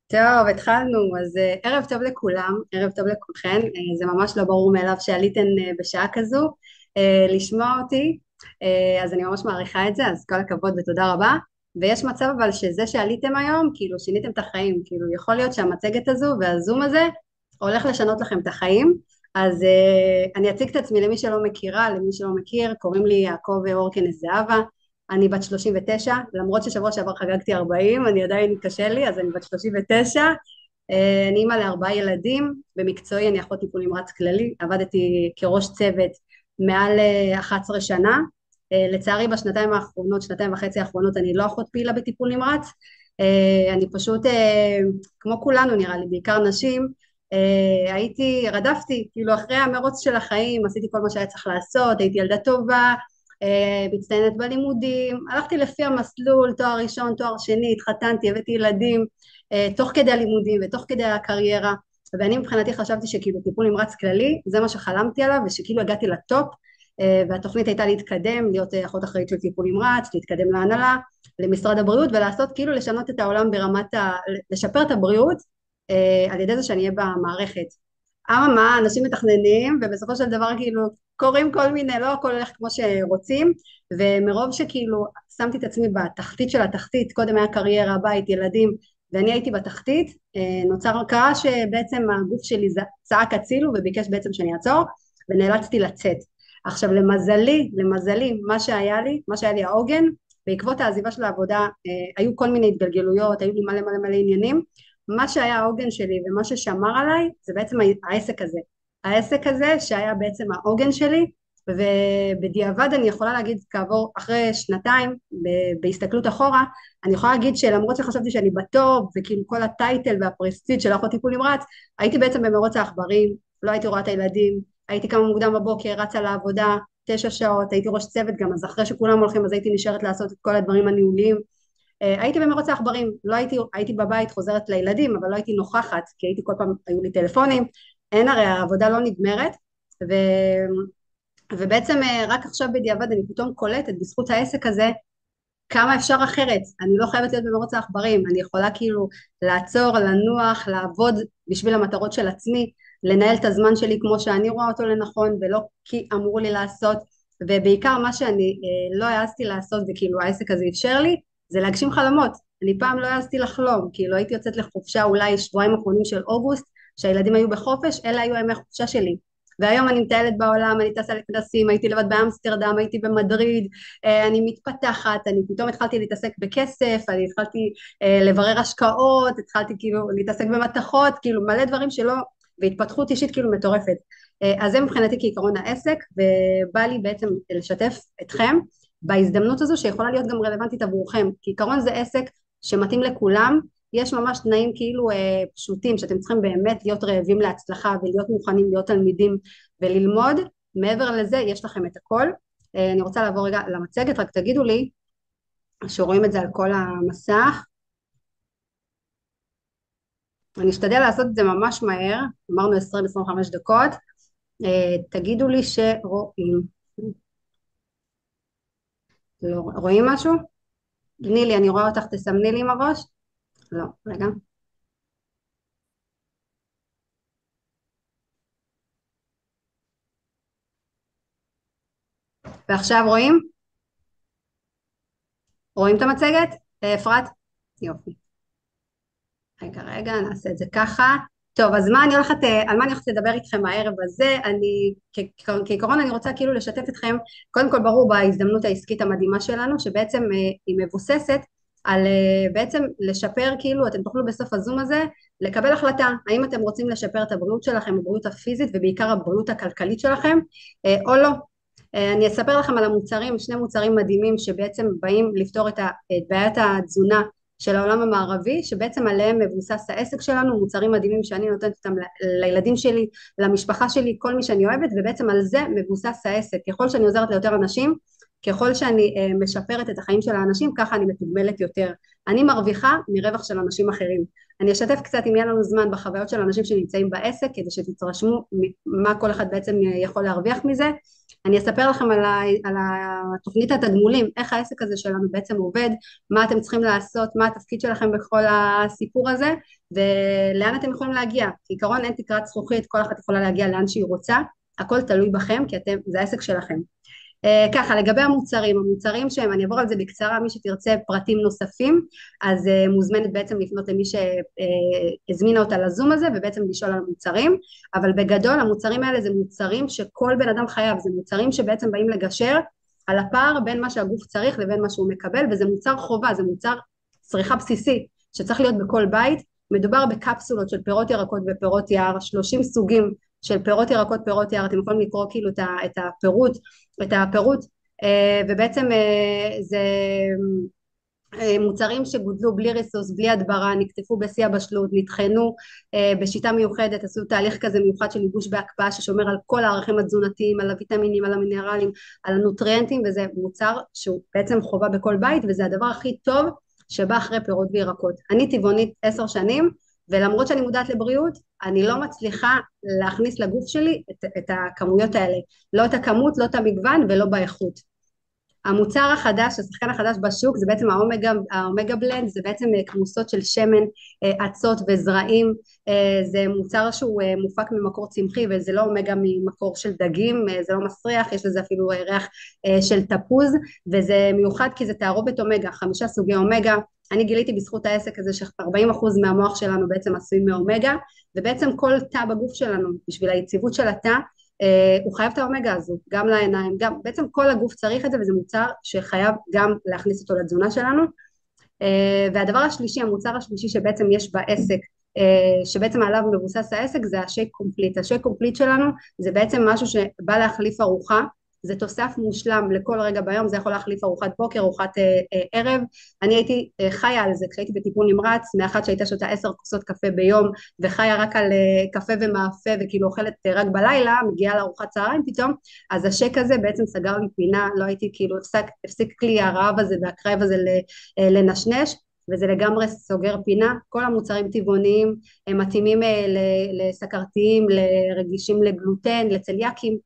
טוב, התחלנו. אז ערב טוב לכולם, ערב טוב לכולכן. זה ממש לא ברור מאליו שעליתן בשעה כזו לשמוע אותי. אז אני ממש מעריכה את זה, אז כל הכבוד ותודה רבה. ויש מצב אבל שזה שעליתם היום, כאילו שיניתם את החיים, כאילו יכול להיות שהמצגת הזו והזום הזה הולך לשנות לכם את החיים. אז אני אציג את עצמי למי שלא מכירה, למי שלא מכיר, קוראים לי יעקב אורקנס זהבה. אני בת 39, למרות ששבוע שעבר חגגתי 40, אני עדיין קשה לי, אז אני בת 39. אני אימא לארבעה ילדים, במקצועי אני אחות טיפול נמרץ כללי, עבדתי כראש צוות מעל 11 שנה. לצערי בשנתיים האחרונות, שנתיים וחצי האחרונות, אני לא אחות פעילה בטיפול נמרץ. אני פשוט, כמו כולנו נראה לי, בעיקר נשים, רדפתי, כאילו אחרי המרוץ של החיים, עשיתי כל מה שהיה צריך לעשות, הייתי ילדה טובה, מצטיינת בלימודים, הלכתי לפי המסלול, תואר ראשון, תואר שני, התחתנתי, הבאתי ילדים, תוך כדי הלימודים ותוך כדי הקריירה, ואני מבחינתי חשבתי שכאילו טיפול נמרץ כללי, זה מה שחלמתי עליו, ושכאילו הגעתי לטופ, והתוכנית הייתה להתקדם, להיות אחות אחראית של טיפול נמרץ, להתקדם להנהלה, למשרד הבריאות, ולעשות כאילו לשנות את העולם לשפר את הבריאות, על ידי זה שאני אהיה במערכת. אממה, אנשים מתכננים, ובסופו של דבר כאילו קוראים כל מיני, לא הכל הולך כמו שרוצים, ומרוב שכאילו שמתי את עצמי בתחתית של התחתית, קודם היה קריירה, בית, ילדים, ואני הייתי בתחתית, קרה שבעצם הגוף שלי צעק הצילו וביקש בעצם שאני אעצור, ונאלצתי לצאת. עכשיו למזלי, מה שהיה לי העוגן, בעקבות העזיבה של העבודה, היו כל מיני התגלגלויות, היו לי מלא עניינים, מה שהיה העוגן שלי ומה ששמר עליי זה בעצם העסק הזה שהיה בעצם העוגן שלי, ובדיעבד אני יכולה להגיד כעבור אחרי שנתיים בהסתכלות אחורה, אני יכולה להגיד שלמרות שחשבתי שאני בטוב וכאילו כל הטייטל והפרסטיג' של אחות טיפול נמרץ, הייתי בעצם במרוץ העכברים, לא הייתי רואה את הילדים, הייתי קמה מוקדם בבוקר, רצה לעבודה 9 שעות, הייתי ראש צוות גם, אז אחרי שכולם הולכים אז הייתי נשארת לעשות את כל הדברים הניהוליים. הייתי במרוץ העכברים, לא הייתי בבית חוזרת לילדים, אבל לא הייתי נוכחת, כי הייתי כל פעם, היו לי טלפונים, אין, הרי העבודה לא נגמרת, ו, ובעצם רק עכשיו בדיעבד אני פתאום קולטת בזכות העסק הזה, כמה אפשר אחרת, אני לא חייבת להיות במרוץ העכברים, אני יכולה כאילו לעצור, לנוח, לעבוד בשביל המטרות של עצמי, לנהל את הזמן שלי כמו שאני רואה אותו לנכון, ולא כי אמרו לי לעשות, ובעיקר מה שאני לא העזתי לעשות, וכאילו העסק הזה אפשר לי, זה להגשים חלומות. אני פעם לא העזתי לחלום, כאילו הייתי יוצאת לחופשה אולי שבועיים אחרונים של אוגוסט, שהילדים היו בחופש, אלה היו ימי החופשה שלי. והיום אני מטיילת בעולם, אני טסה לכנסים, הייתי לבד באמסטרדם, הייתי במדריד, אני מתפתחת, אני פתאום התחלתי להתעסק בכסף, אני התחלתי לברר השקעות, התחלתי כאילו להתעסק במתכות, כאילו מלא דברים שלא, והתפתחות אישית כאילו מטורפת. אז זה מבחינתי כעיקרון העסק, ובא לי בעצם לשתף אתכם בהזדמנות הזו שיכולה להיות גם רלוונטית עבורכם, כי עיקרון זה עסק שמתאים לכולם, יש ממש תנאים כאילו פשוטים שאתם צריכים באמת להיות רעבים להצלחה ולהיות מוכנים להיות תלמידים וללמוד, מעבר לזה יש לכם את הכל. אני רוצה לעבור רגע למצגת, רק תגידו לי שרואים את זה על כל המסך, אני אשתדל לעשות את זה ממש מהר, אמרנו 20-25 דקות, תגידו לי שרואים, לא, רואים משהו? נילי, אני רואה אותך, תסמני לי עם הראש? לא, רגע. ועכשיו רואים? רואים את המצגת? אפרת? יופי. רגע, נעשה את זה ככה. טוב, אז על מה אני הולכת לדבר איתכם הערב הזה? כעיקרון אני רוצה כאילו לשתף אתכם, קודם כל ברור בהזדמנות העסקית המדהימה שלנו, שבעצם היא מבוססת על בעצם לשפר, כאילו אתם תוכלו בסוף הזום הזה לקבל החלטה, האם אתם רוצים לשפר את הבריאות שלכם, הבריאות הפיזית ובעיקר הבריאות הכלכלית שלכם, או לא. אני אספר לכם על המוצרים, שני מוצרים מדהימים שבעצם באים לפתור את בעיית התזונה של העולם המערבי, שבעצם עליהם מבוסס העסק שלנו, מוצרים מדהימים שאני נותנת אותם לילדים שלי, למשפחה שלי, כל מי שאני אוהבת, ובעצם על זה מבוסס העסק. ככל שאני עוזרת ליותר אנשים, ככל שאני משפרת את החיים של האנשים, ככה אני מתוגמלת יותר. אני מרוויחה מרווח של אנשים אחרים. אני אשתף קצת אם יהיה לנו זמן בחוויות של אנשים שנמצאים בעסק כדי שתתרשמו מה כל אחד בעצם יכול להרוויח מזה. אני אספר לכם על התוכנית התגמולים, איך העסק הזה שלנו בעצם עובד, מה אתם צריכים לעשות, מה התפקיד שלכם בכל הסיפור הזה, ולאן אתם יכולים להגיע. כעיקרון אין תקרת זכוכית, כל אחת יכולה להגיע לאן שהיא רוצה, הכל תלוי בכם כי זה העסק שלכם. ככה לגבי המוצרים שהם, אני אעבור על זה בקצרה, מי שתרצה פרטים נוספים אז מוזמנת בעצם לפנות למי שהזמינה אותה לזום הזה ובעצם לשאול על המוצרים, אבל בגדול המוצרים האלה זה מוצרים שכל בן אדם חייב, זה מוצרים שבעצם באים לגשר על הפער בין מה שהגוף צריך לבין מה שהוא מקבל, וזה מוצר חובה, זה מוצר צריכה בסיסי שצריך להיות בכל בית. מדובר בקפסולות של פירות ירקות ופירות יער, 30 סוגים של פירות ירקות, פירות יער, אתם יכולים לקרוא כאילו את הפירוט, ובעצם זה מוצרים שגודלו בלי ריסוס, בלי הדברה, נקטפו בשיא הבשלות, נטחנו בשיטה מיוחדת, עשו תהליך כזה מיוחד של ייבוש בהקפאה ששומר על כל הערכים התזונתיים, על הוויטמינים, על המינרלים, על הנוטריאנטים, וזה מוצר שהוא בעצם חובה בכל בית, וזה הדבר הכי טוב שבא אחרי פירות וירקות. אני טבעונית 10 שנים, ולמרות שאני מודעת לבריאות, אני לא מצליחה להכניס לגוף שלי את הכמויות האלה, לא את הכמות, לא את המגוון ולא באיכות. המוצר החדש, השחקן החדש בשוק זה בעצם האומגה בלנד, זה בעצם כמוסות של שמן, אצות וזרעים, זה מוצר שהוא מופק ממקור צמחי וזה לא אומגה ממקור של דגים, זה לא מסריח, יש לזה אפילו ריח של תפוז, וזה מיוחד כי זה תערובת אומגה, 5 סוגי אומגה. אני גיליתי בזכות העסק הזה ש40% מהמוח שלנו בעצם עשוי מאומגה, ובעצם כל תא בגוף שלנו בשביל היציבות של התא הוא חייב את האומגה הזו, גם לעיניים, גם בעצם כל הגוף צריך את זה, וזה מוצר שחייב גם להכניס אותו לתזונה שלנו. והדבר השלישי, המוצר השלישי שבעצם יש בעסק, שבעצם עליו מבוסס העסק, זה השייק קומפליט. השייק קומפליט שלנו זה בעצם משהו שבא להחליף ארוחה, זה תוסף מושלם לכל רגע ביום, זה יכול להחליף ארוחת בוקר, ארוחת ערב. אני הייתי חיה על זה כשהייתי בטיפול נמרץ, מאחת שהייתה שותה 10 כוסות קפה ביום וחיה רק על קפה ומאפה וכאילו אוכלת רק בלילה, מגיעה לארוחת צהריים פתאום, אז השק הזה בעצם סגר לי פינה, לא הייתי כאילו, הפסיק לי הרעב הזה והקרב הזה לנשנש, וזה לגמרי סוגר פינה. כל המוצרים טבעוניים הם מתאימים לסכרתיים, לרגישים לגלוטן, לצליאקים,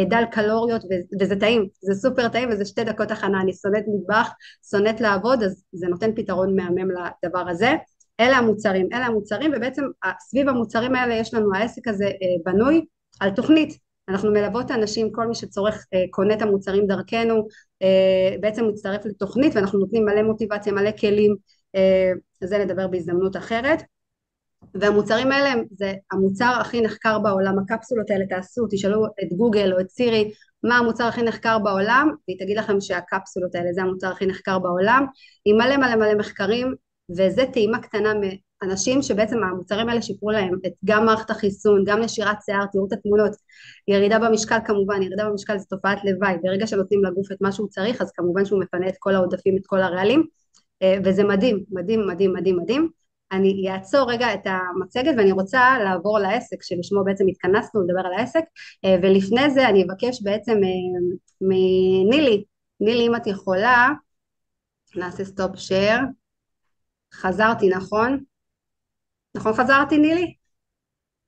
דל קלוריות, וזה טעים, זה סופר טעים, וזה 2 דקות הכנה. אני שונאת מטבח, שונאת לעבוד, אז זה נותן פתרון מהמם לדבר הזה. אלה המוצרים, ובעצם סביב המוצרים האלה יש לנו, העסק הזה בנוי על תוכנית. אנחנו מלוות אנשים, כל מי שצורך קונה את המוצרים דרכנו, בעצם מצטרף לתוכנית, ואנחנו נותנים מלא מוטיבציה, מלא כלים, זה נדבר בהזדמנות אחרת. והמוצרים האלה זה המוצר הכי נחקר בעולם, הקפסולות האלה, תעשו, תשאלו את גוגל או את סירי מה המוצר הכי נחקר בעולם, והיא תגיד לכם שהקפסולות האלה זה המוצר הכי נחקר בעולם, עם מלא מלא מלא מחקרים, וזה טעימה קטנה מאנשים שבעצם המוצרים האלה שיפרו להם את גם מערכת החיסון, גם נשירת שיער, תראו את התמונות, ירידה במשקל כמובן, ירידה במשקל זה תופעת לוואי, ברגע שנותנים לגוף את מה שהוא צריך, אז כמובן שהוא מפנה את כל העודפים, את כל הרעלים, וזה מדהים, מדהים, מדהים, מדהים, מדהים. אני אעצור רגע את המצגת ואני רוצה לעבור לעסק שלשמו בעצם התכנסנו לדבר על העסק, ולפני זה אני אבקש בעצם מנילי, נילי אם את יכולה, נעשה סטופ שייר, חזרתי נכון? נכון חזרתי נילי?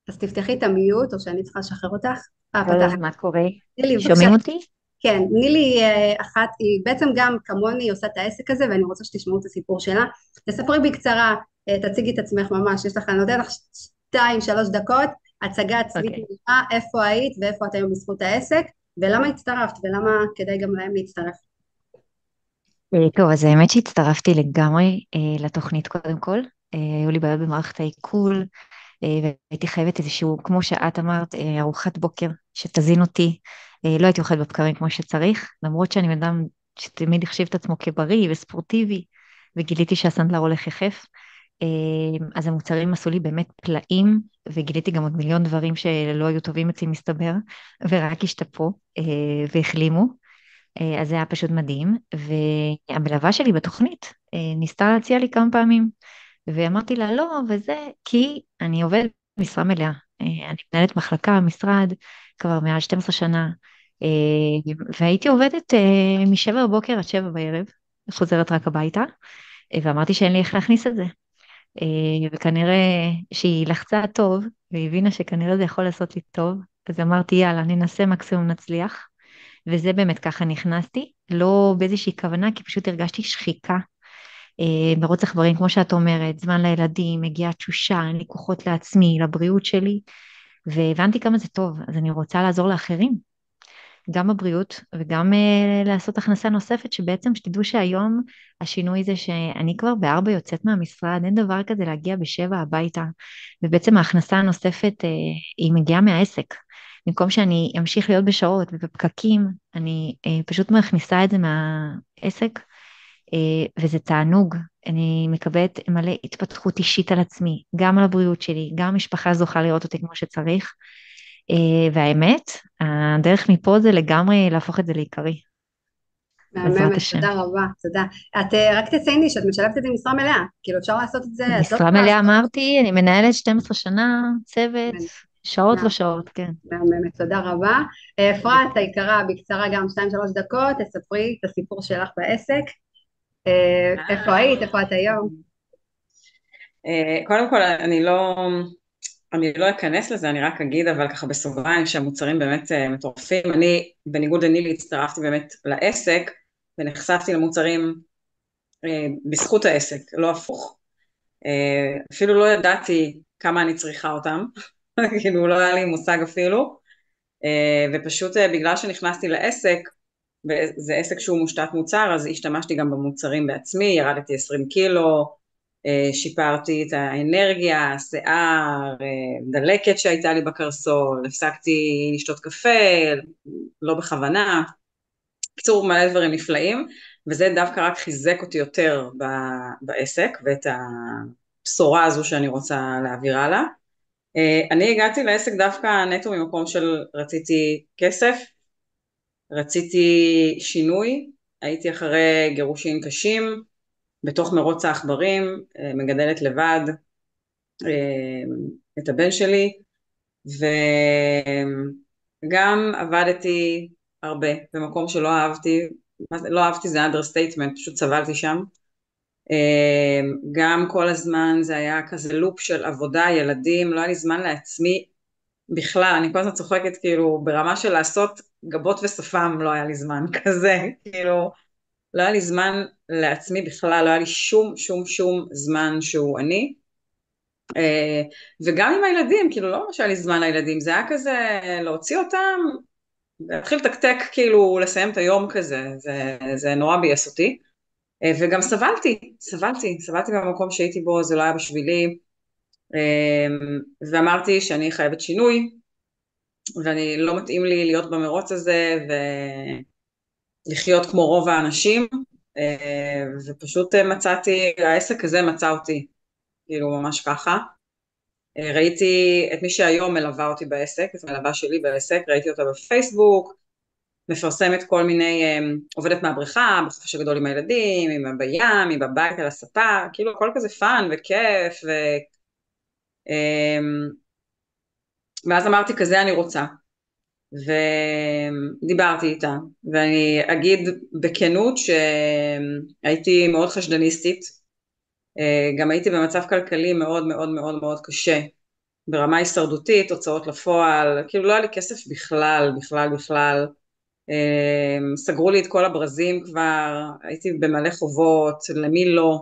אז תפתחי את המיוט או שאני צריכה לשחרר אותך? פתחת. מה קורה? נילי בבקשה. שומעים אותי? כן, נילי אחת, היא בעצם גם כמוני עושה את העסק הזה ואני רוצה שתשמעו את הסיפור שלה. תספרי בקצרה, תציגי את עצמך ממש, יש לך, אני נותנת לך 2-3 דקות, הצגה עצמית נראה, איפה היית ואיפה את היום בזכות העסק, ולמה הצטרפת ולמה כדאי גם להם להצטרף. טוב, אז האמת שהצטרפתי לגמרי לתוכנית קודם כל. היו לי בעיות במערכת העיכול, והייתי חייבת איזשהו, כמו שאת אמרת, ארוחת בוקר שתזין אותי. לא הייתי אוכלת בבקרים כמו שצריך, למרות שאני אדם שתמיד החשיב את עצמו כבריא וספורטיבי, וגיליתי שהסנדלר הולך יחף. אז המוצרים עשו לי באמת פלאים, וגיליתי גם עוד מיליון דברים שלא היו טובים אצלי מסתבר, ורק השתפרו והחלימו. אז זה היה פשוט מדהים, והמלווה שלי בתוכנית ניסתה להציע לי כמה פעמים, ואמרתי לה לא, וזה כי אני עובדת משרה מלאה, אני מנהלת מחלקה, משרד, כבר מעל 12 שנה, והייתי עובדת מ7 בבוקר עד 7 בערב, חוזרת רק הביתה, ואמרתי שאין לי איך להכניס את זה. וכנראה שהיא לחצה טוב, והבינה שכנראה זה יכול לעשות לי טוב, אז אמרתי יאללה, ננסה, מקסימום נצליח. וזה באמת ככה נכנסתי, לא באיזושהי כוונה, כי פשוט הרגשתי שחיקה. מרוץ עכברים, כמו שאת אומרת, זמן לילדים, מגיעה תשושה, אין לי כוחות לעצמי, לבריאות שלי, והבנתי כמה זה טוב, אז אני רוצה לעזור לאחרים. גם בבריאות וגם לעשות הכנסה נוספת, שבעצם שתדעו שהיום השינוי זה שאני כבר ב4 יוצאת מהמשרד, אין דבר כזה להגיע ב7 הביתה, ובעצם ההכנסה הנוספת היא מגיעה מהעסק. במקום שאני אמשיך להיות בשעות ובפקקים, אני פשוט מכניסה את זה מהעסק, וזה תענוג. אני מקבלת מלא התפתחות אישית על עצמי, גם על הבריאות שלי, גם המשפחה זוכה לראות אותי כמו שצריך. והאמת, הדרך מפה זה לגמרי להפוך את זה לעיקרי, בעזרת מהממת, השם. תודה רבה, תודה. את רק תצייני שאת משלבת את זה במשרה מלאה, כאילו אפשר לעשות את זה, את לא משרה צריכה מלאה לעשות. אמרתי, אני מנהלת 12 שנה, צוות, שעות לא שעות, כן. מהממת, תודה רבה. אפרת היקרה, בקצרה גם 2-3 דקות, תספרי את הסיפור שלך בעסק. איפה היית, איפה את היום? קודם כל, אני לא אכנס לזה, אני רק אגיד, אבל ככה בסוגריים שהמוצרים באמת מטורפים. אני, בניגוד לנילי, הצטרפתי באמת לעסק, ונחשפתי למוצרים בזכות העסק, לא הפוך. אפילו לא ידעתי כמה אני צריכה אותם, כאילו לא היה לי מושג אפילו, ופשוט בגלל שנכנסתי לעסק, וזה עסק שהוא מושתת מוצר, אז השתמשתי גם במוצרים בעצמי, ירדתי 20 קילו, שיפרתי את האנרגיה, השיער, דלקת שהייתה לי בקרסול, הפסקתי לשתות קפה, לא בכוונה, קצור מלא דברים נפלאים, וזה דווקא רק חיזק אותי יותר בעסק, ואת הבשורה הזו שאני רוצה להעביר הלאה. אני הגעתי לעסק דווקא נטו ממקום של רציתי כסף, רציתי שינוי, הייתי אחרי גירושים קשים, בתוך מרוץ העכברים, מגדלת לבד את הבן שלי, וגם עבדתי הרבה במקום שלא אהבתי, לא אהבתי זה understatement, פשוט סבלתי שם, גם כל הזמן זה היה כזה לופ של עבודה, ילדים, לא היה לי זמן לעצמי בכלל, אני כל הזמן צוחקת כאילו ברמה של לעשות גבות ושפם לא היה לי זמן כזה, כאילו לא היה לי זמן לעצמי בכלל, לא היה לי שום זמן שהוא אני, וגם עם הילדים, כאילו לא ממש היה לי זמן לילדים, זה היה כזה להוציא אותם, להתחיל לתקתק כאילו לסיים את היום כזה, זה נורא בייס אותי, וגם סבלתי במקום שהייתי בו, זה לא היה בשבילי, ואמרתי שאני חייבת שינוי, ואני לא מתאים לי להיות במרוץ הזה, ולחיות כמו רוב האנשים, ופשוט מצאתי, העסק הזה מצא אותי, כאילו ממש ככה. ראיתי את מי שהיום מלווה אותי בעסק, את המלווה שלי בעסק, ראיתי אותה בפייסבוק, מפרסמת כל מיני, עובדת מהבריכה, בחופש הגדול עם הילדים, עם בים, עם בבית על הספה, כאילו הכל כזה פאן וכיף, ואז אמרתי כזה אני רוצה, ודיברתי איתה, ואני אגיד בכנות שהייתי מאוד חשדניסטית, גם הייתי במצב כלכלי מאוד מאוד מאוד מאוד קשה, ברמה הישרדותית, הוצאות לפועל, כאילו לא היה לי כסף בכלל, סגרו לי את כל הברזים כבר, הייתי במלא חובות, למי לא,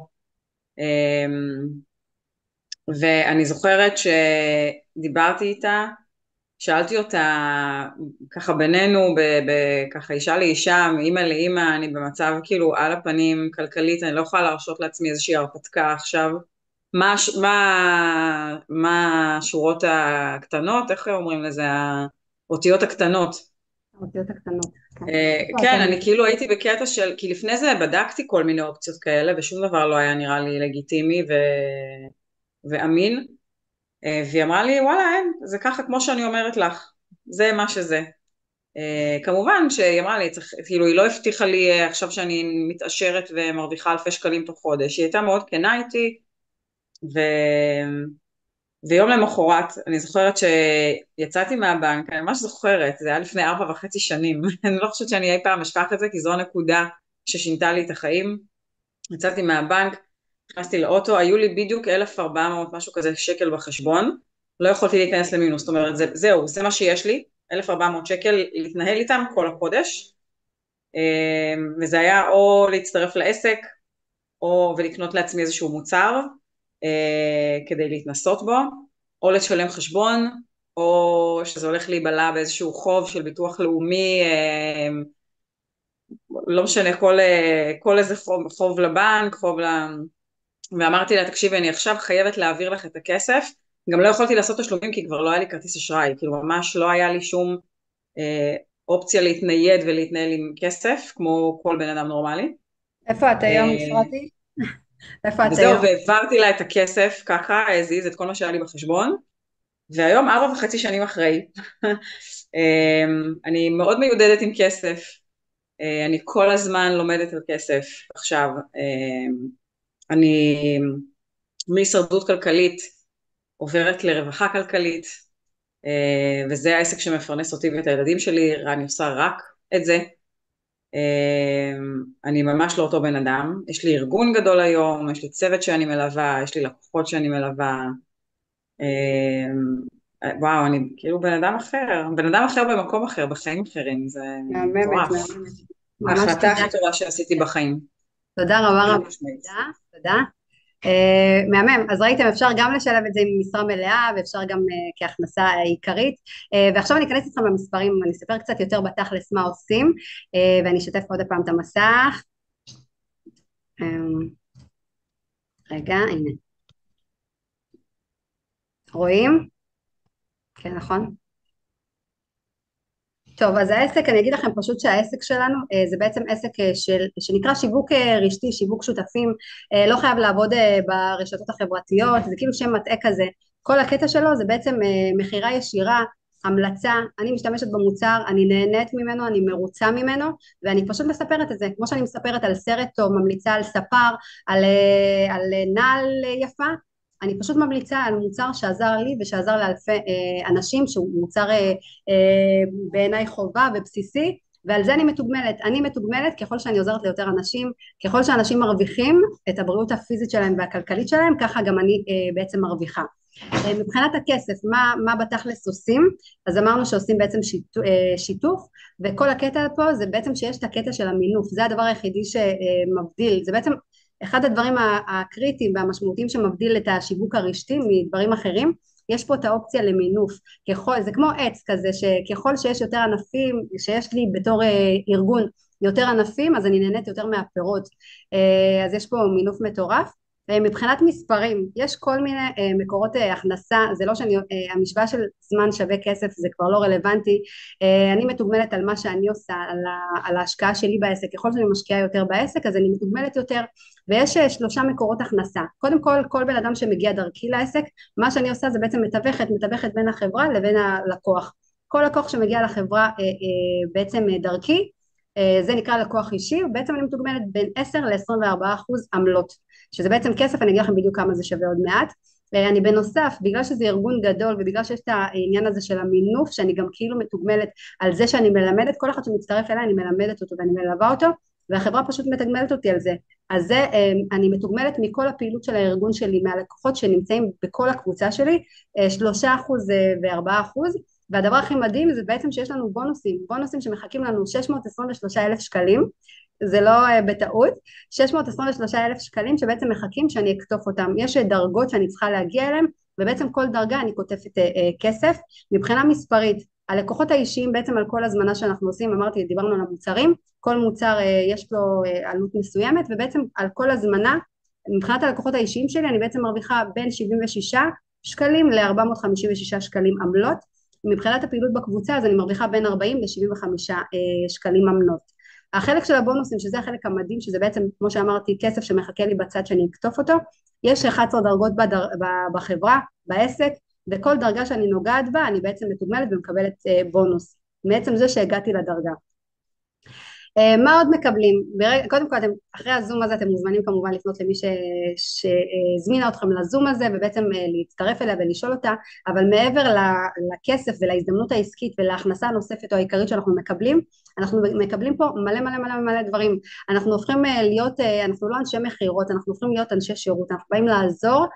ואני זוכרת שדיברתי איתה, שאלתי אותה ככה בינינו, ככה אישה לאישה, אימא לאימא, אני במצב כאילו על הפנים כלכלית, אני לא יכולה להרשות לעצמי איזושהי הרפתקה עכשיו, מה השורות הקטנות, איך אומרים לזה, האותיות הקטנות? האותיות הקטנות, כן. כן, אני כאילו הייתי בקטע של, כי לפני זה בדקתי כל מיני אופציות כאלה, ושום דבר לא היה נראה לי לגיטימי ואמין, והיא אמרה לי, וואלה, אין, זה ככה כמו שאני אומרת לך, זה מה שזה. כמובן שהיא אמרה לי, כאילו היא לא הבטיחה לי עכשיו שאני מתעשרת ומרוויחה אלפי שקלים תוך חודש, היא הייתה מאוד כנה איתי, ויום למחרת, אני זוכרת שיצאתי מהבנק, אני ממש זוכרת, זה היה לפני 4.5 שנים, אני לא חושבת שאני אי פעם אשכח את זה, כי זו הנקודה ששינתה לי את החיים, יצאתי מהבנק, נכנסתי לאוטו, היו לי בדיוק 1,400 משהו כזה שקל בחשבון, לא יכולתי להיכנס למינוס, זאת אומרת, זהו, זה מה שיש לי, 1,400 שקל להתנהל איתם כל החודש, וזה היה או להצטרף לעסק, או ולקנות לעצמי איזשהו מוצר, כדי להתנסות בו, או לשלם חשבון, או שזה הולך להיבלע באיזשהו חוב של ביטוח לאומי, לא משנה, כל איזה חוב לבנק, ואמרתי לה, תקשיבי, אני עכשיו חייבת להעביר לך את הכסף, גם לא יכולתי לעשות תשלומים כי כבר לא היה לי כרטיס אשראי, כאילו ממש לא היה לי שום אופציה להתנייד ולהתנהל עם כסף, כמו כל בן אדם נורמלי. איפה את היום, אפרתי? איפה את וזהו, היום? והעברתי לה את הכסף, ככה, הזיז את כל מה שהיה לי בחשבון, והיום 4.5 שנים אחרי, אני מאוד מיודדת עם כסף, אני כל הזמן לומדת על כסף עכשיו, אני מהישרדות כלכלית עוברת לרווחה כלכלית, וזה העסק שמפרנס אותי ואת הילדים שלי, אני עושה רק את זה, אני ממש לא אותו בן אדם, יש לי ארגון גדול היום, יש לי צוות שאני מלווה, יש לי לקוחות שאני מלווה, וואו, אני כאילו בן אדם אחר במקום אחר, בחיים אחרים, זה מהממת, מטורף. מהממת. ממש ההחלטה תודה. הכי טובה שעשיתי בחיים. תודה רבה רבה. משמעית. תודה. מהמם, אז ראיתם, אפשר גם לשלב את זה עם משרה מלאה ואפשר גם כהכנסה עיקרית, ועכשיו אני אכנס איתכם במספרים, אני אספר קצת יותר בתכלס מה עושים, ואני אשתף עוד פעם את המסך. רגע, הנה. רואים? כן, נכון? טוב, אז העסק, אני אגיד לכם פשוט שהעסק שלנו זה בעצם עסק שנקרא שיווק רשתי, שיווק שותפים, לא חייב לעבוד ברשתות החברתיות, זה כאילו שם מטעה כזה, כל הקטע שלו זה בעצם מכירה ישירה, המלצה, אני משתמשת במוצר, אני נהנית ממנו, אני מרוצה ממנו, ואני פשוט מספרת את זה, כמו שאני מספרת על סרט טוב, ממליצה על ספר, על נעל יפה, אני פשוט ממליצה על מוצר שעזר לי ושעזר לאלפי אנשים, שהוא מוצר בעיניי חובה ובסיסי, ועל זה אני מתוגמלת ככל שאני עוזרת ליותר אנשים, ככל שאנשים מרוויחים את הבריאות הפיזית שלהם והכלכלית שלהם, ככה גם אני בעצם מרוויחה. מבחינת הכסף, מה בתכלס עושים? אז אמרנו שעושים בעצם שיתוף, וכל הקטע פה זה בעצם שיש את הקטע של המינוף, זה הדבר היחידי שמבדיל, זה בעצם אחד הדברים הקריטיים והמשמעותיים שמבדיל את השיווק הרשתי מדברים אחרים, יש פה את האופציה למינוף, זה כמו עץ כזה, שככל שיש יותר ענפים, שיש לי בתור ארגון יותר ענפים, אז אני נהנית יותר מהפירות, אז יש פה מינוף מטורף. מבחינת מספרים, יש כל מיני מקורות הכנסה, זה לא שאני, המשוואה של זמן שווה כסף זה כבר לא רלוונטי, אני מתוגמלת על מה שאני עושה, על ההשקעה שלי בעסק, ככל שאני משקיעה יותר בעסק אז אני מתוגמלת יותר, ויש 3 מקורות הכנסה, קודם כל בן אדם שמגיע דרכי לעסק, מה שאני עושה זה בעצם מתווכת בין החברה לבין הלקוח, כל לקוח שמגיע לחברה בעצם דרכי, זה נקרא לקוח אישי, ובעצם אני מתוגמלת בין 10 ל-24% עמלות, שזה בעצם כסף, אני אגיד לכם בדיוק כמה זה שווה עוד מעט. אני בנוסף, בגלל שזה ארגון גדול ובגלל שיש את העניין הזה של המינוף, שאני גם כאילו מתוגמלת על זה שאני מלמדת, כל אחד שמצטרף אליי אני מלמדת אותו ואני מלווה אותו, והחברה פשוט מתגמלת אותי על זה. אז זה, אני מתוגמלת מכל הפעילות של הארגון שלי, מהלקוחות שנמצאים בכל הקבוצה שלי, 3% ו4%, והדבר הכי מדהים זה בעצם שיש לנו בונוסים שמחכים לנו 623,000 שקלים, זה לא בטעות, 623,000 שקלים שבעצם מחכים שאני אקטוף אותם, יש דרגות שאני צריכה להגיע אליהם, ובעצם כל דרגה אני כותפת כסף. מבחינה מספרית, הלקוחות האישיים בעצם על כל הזמנה שאנחנו עושים, אמרתי, דיברנו על המוצרים, כל מוצר יש לו עלות מסוימת, ובעצם על כל הזמנה, מבחינת הלקוחות האישיים שלי, אני בעצם מרוויחה בין 76 שקלים ל-456 שקלים עמלות, מבחינת הפעילות בקבוצה אז אני מרוויחה בין 40 ל-75 שקלים עמלות. החלק של הבונוסים, שזה החלק המדהים, שזה בעצם, כמו שאמרתי, כסף שמחכה לי בצד שאני אקטוף אותו, יש 11 דרגות בחברה, בעסק, וכל דרגה שאני נוגעת בה, אני בעצם מתוגמלת ומקבלת בונוס, מעצם זה שהגעתי לדרגה. מה עוד מקבלים? קודם כל, אחרי הזום הזה אתם מוזמנים כמובן לפנות למי שהזמינה אתכם לזום הזה, ובעצם להצטרף אליה ולשאול אותה, אבל מעבר לכסף ולהזדמנות העסקית ולהכנסה הנוספת או העיקרית שאנחנו מקבלים, אנחנו מקבלים פה מלא מלא מלא מלא דברים. אנחנו הופכים להיות, אנחנו לא אנשי מכירות, אנחנו הופכים להיות אנשי שירות, אנחנו באים לעזור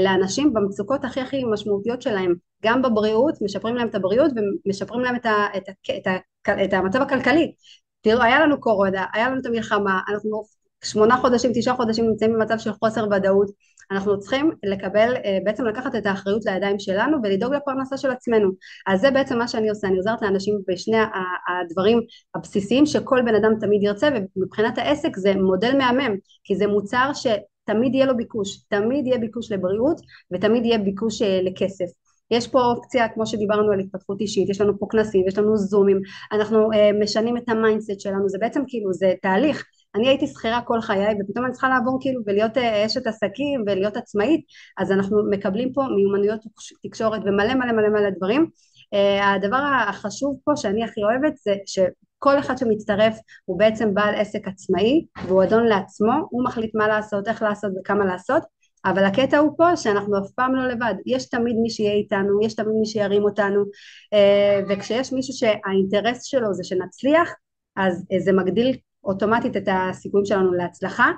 לאנשים במצוקות הכי הכי משמעותיות שלהם, גם בבריאות, משפרים להם את הבריאות ומשפרים להם את המצב הכלכלי. תראו, היה לנו קורונה, היה לנו את המלחמה, אנחנו 8 חודשים, 9 חודשים נמצאים במצב של חוסר ודאות, אנחנו צריכים בעצם לקחת את האחריות לידיים שלנו ולדאוג לפרנסה של עצמנו. אז זה בעצם מה שאני עושה, אני עוזרת לאנשים בשני הדברים הבסיסיים שכל בן אדם תמיד ירצה, ומבחינת העסק זה מודל מהמם, כי זה מוצר שתמיד יהיה לו ביקוש, תמיד יהיה ביקוש לבריאות ותמיד יהיה ביקוש לכסף. יש פה אופציה, כמו שדיברנו על התפתחות אישית, יש לנו פה כנסים, יש לנו זומים, אנחנו משנים את המיינדסט שלנו, זה בעצם כאילו, זה תהליך. אני הייתי שכירה כל חיי, ופתאום אני צריכה לעבור כאילו ולהיות אשת עסקים ולהיות עצמאית, אז אנחנו מקבלים פה מיומנויות תקשורת ומלא מלא מלא מלא דברים. הדבר החשוב פה שאני הכי אוהבת זה שכל אחד שמצטרף הוא בעצם בעל עסק עצמאי, והוא אדון לעצמו, הוא מחליט מה לעשות, איך לעשות וכמה לעשות, אבל הקטע הוא פה שאנחנו אף פעם לא לבד, יש תמיד מי שיהיה איתנו, יש תמיד מי שירים אותנו, וכשיש מישהו שהאינטרס שלו זה שנצליח, אז זה מגדיל אוטומטית את הסיכויים שלנו להצלחה,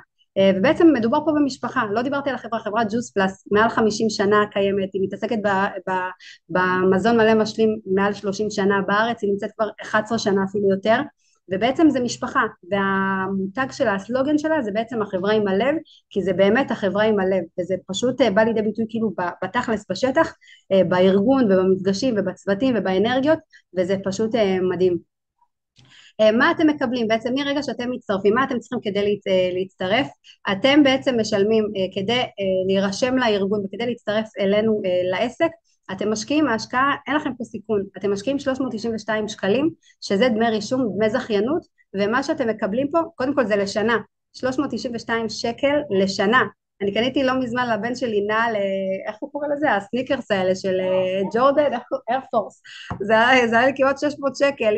ובעצם מדובר פה במשפחה, לא דיברתי על החברה, חברת ג'וס פלאס, מעל 50 שנה קיימת, היא מתעסקת במזון מלא משלים מעל 30 שנה, בארץ היא נמצאת כבר 11 שנה אפילו יותר, ובעצם זה משפחה, והמותג שלה, הסלוגן שלה זה בעצם החברה עם הלב, כי זה באמת החברה עם הלב, וזה פשוט בא לידי ביטוי כאילו בתכלס בשטח, בארגון ובמפגשים ובצוותים ובאנרגיות, וזה פשוט מדהים. מה אתם מקבלים? בעצם מרגע שאתם מצטרפים, מה אתם צריכים כדי להצטרף? אתם בעצם משלמים כדי להירשם לארגון וכדי להצטרף אלינו לעסק, אתם משקיעים, ההשקעה, אין לכם פה סיכון, אתם משקיעים 392 שקלים, שזה דמי רישום, דמי זכיינות, ומה שאתם מקבלים פה, קודם כל זה לשנה, 392 שקל לשנה. אני קניתי לא מזמן לבן שלי נעל, איך הוא קורא לזה? הסניקרס האלה של ג'ורדן, איירפורס, זה היה לי כמעט 600 שקל,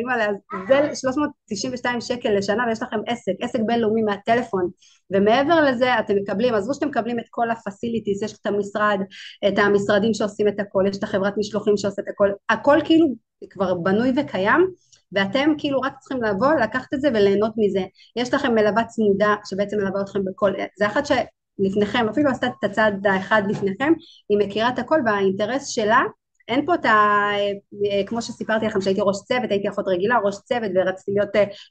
זה 392 שקל לשנה, ויש לכם עסק בינלאומי מהטלפון, ומעבר לזה אתם מקבלים, עזבו שאתם מקבלים את כל הפסיליטיס, יש את המשרד, את המשרדים שעושים את הכל, יש את החברת משלוחים שעושה את הכל, הכל כאילו כבר בנוי וקיים, ואתם כאילו רק צריכים לבוא, לקחת את זה וליהנות מזה. יש לכם מלווה צמודה שבעצם מלווה אתכם בכל, זה אחד לפניכם, אפילו עשתה את הצעד האחד לפניכם, היא מכירה את הכל והאינטרס שלה, אין פה את כמו שסיפרתי לכם שהייתי ראש צוות, הייתי אחות רגילה, ראש צוות ורציתי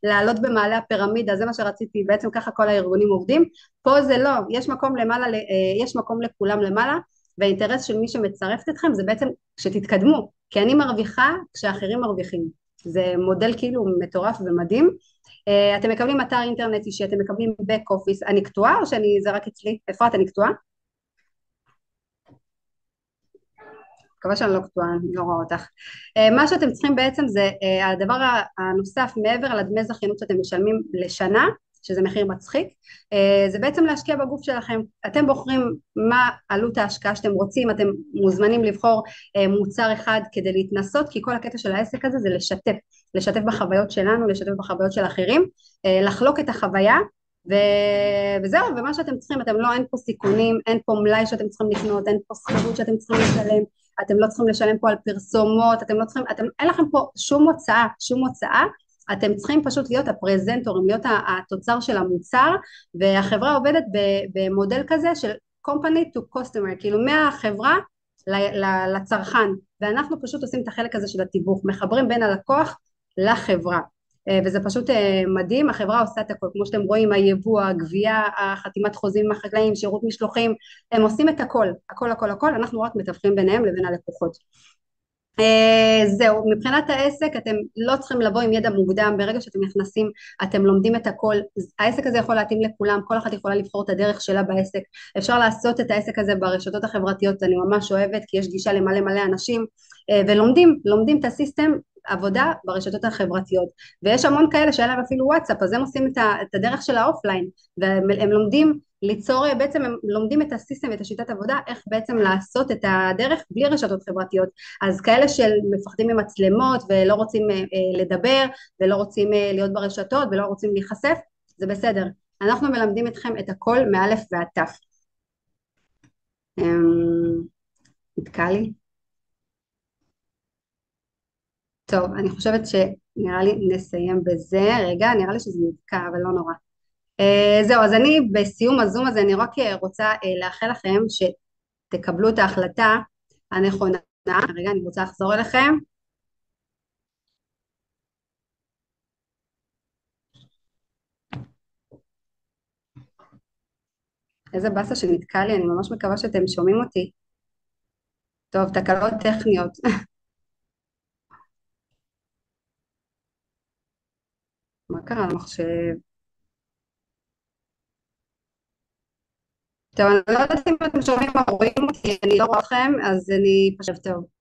לעלות במעלה הפירמידה, זה מה שרציתי, בעצם ככה כל הארגונים עובדים, פה זה לא, יש מקום למעלה, יש מקום לכולם למעלה, והאינטרס של מי שמצרפת אתכם זה בעצם שתתקדמו, כי אני מרוויחה כשאחרים מרוויחים, זה מודל כאילו מטורף ומדהים. אתם מקבלים אתר אינטרנט אישי, אתם מקבלים back office, אני קטועה או זה רק אצלי? אפרת, אני קטועה? מקווה שאני לא קטועה, אני לא רואה אותך. מה שאתם צריכים בעצם זה הדבר הנוסף מעבר לדמי זכיינות שאתם משלמים לשנה, שזה מחיר מצחיק, זה בעצם להשקיע בגוף שלכם. אתם בוחרים מה עלות ההשקעה שאתם רוצים, אתם מוזמנים לבחור מוצר אחד כדי להתנסות, כי כל הקטע של העסק הזה זה לשתף בחוויות שלנו, לשתף בחוויות של אחרים, לחלוק את החוויה, וזהו, ומה שאתם צריכים, אין פה סיכונים, אין פה מלאי שאתם צריכים לקנות, אין פה שכירות שאתם צריכים לשלם, אתם לא צריכים לשלם פה על פרסומות, אין לכם פה שום הוצאה, אתם צריכים פשוט להיות הפרזנטורים, להיות התוצר של המוצר, והחברה עובדת במודל כזה של company to customer, כאילו מהחברה לצרכן, ואנחנו פשוט עושים את החלק הזה של התיווך, מחברים בין הלקוח לחברה, וזה פשוט מדהים. החברה עושה את הכל, כמו שאתם רואים, היבוא, הגבייה, החתימת חוזים עם החקלאים, שירות משלוחים, הם עושים את הכל, הכל, אנחנו רק מתווכים ביניהם לבין הלקוחות. זהו, מבחינת העסק אתם לא צריכים לבוא עם ידע מוקדם, ברגע שאתם נכנסים אתם לומדים את הכל, העסק הזה יכול להתאים לכולם, כל אחת יכולה לבחור את הדרך שלה בעסק, אפשר לעשות את העסק הזה ברשתות החברתיות, אני ממש אוהבת כי יש גישה למלא מלא אנשים, ולומדים את הסיסטם עבודה ברשתות החברתיות, ויש המון כאלה שאין להם אפילו וואטסאפ, אז הם עושים את הדרך של האופליין, והם לומדים ליצור, בעצם הם לומדים את הסיסטם ואת השיטת עבודה, איך בעצם לעשות את הדרך בלי רשתות חברתיות. אז כאלה שמפחדים ממצלמות ולא רוצים לדבר ולא רוצים להיות ברשתות ולא רוצים להיחשף, זה בסדר. אנחנו מלמדים אתכם את הכל מאלף ועד תף. נתקע לי. טוב, אני חושבת שנראה לי נסיים בזה. רגע, נראה לי שזה נתקע, אבל לא נורא. זהו, אז אני בסיום הזום הזה, אני רק רוצה לאחל לכם שתקבלו את ההחלטה הנכונה. רגע, אני רוצה לחזור אליכם. איזה באסה שנתקע לי, אני ממש מקווה שאתם שומעים אותי. טוב, תקלות טכניות. מה קרה למחשב? טוב, אני לא יודעת אם אתם שומעים או רואים אותי, אני לא רואה אתכם, אז אני חושב טוב.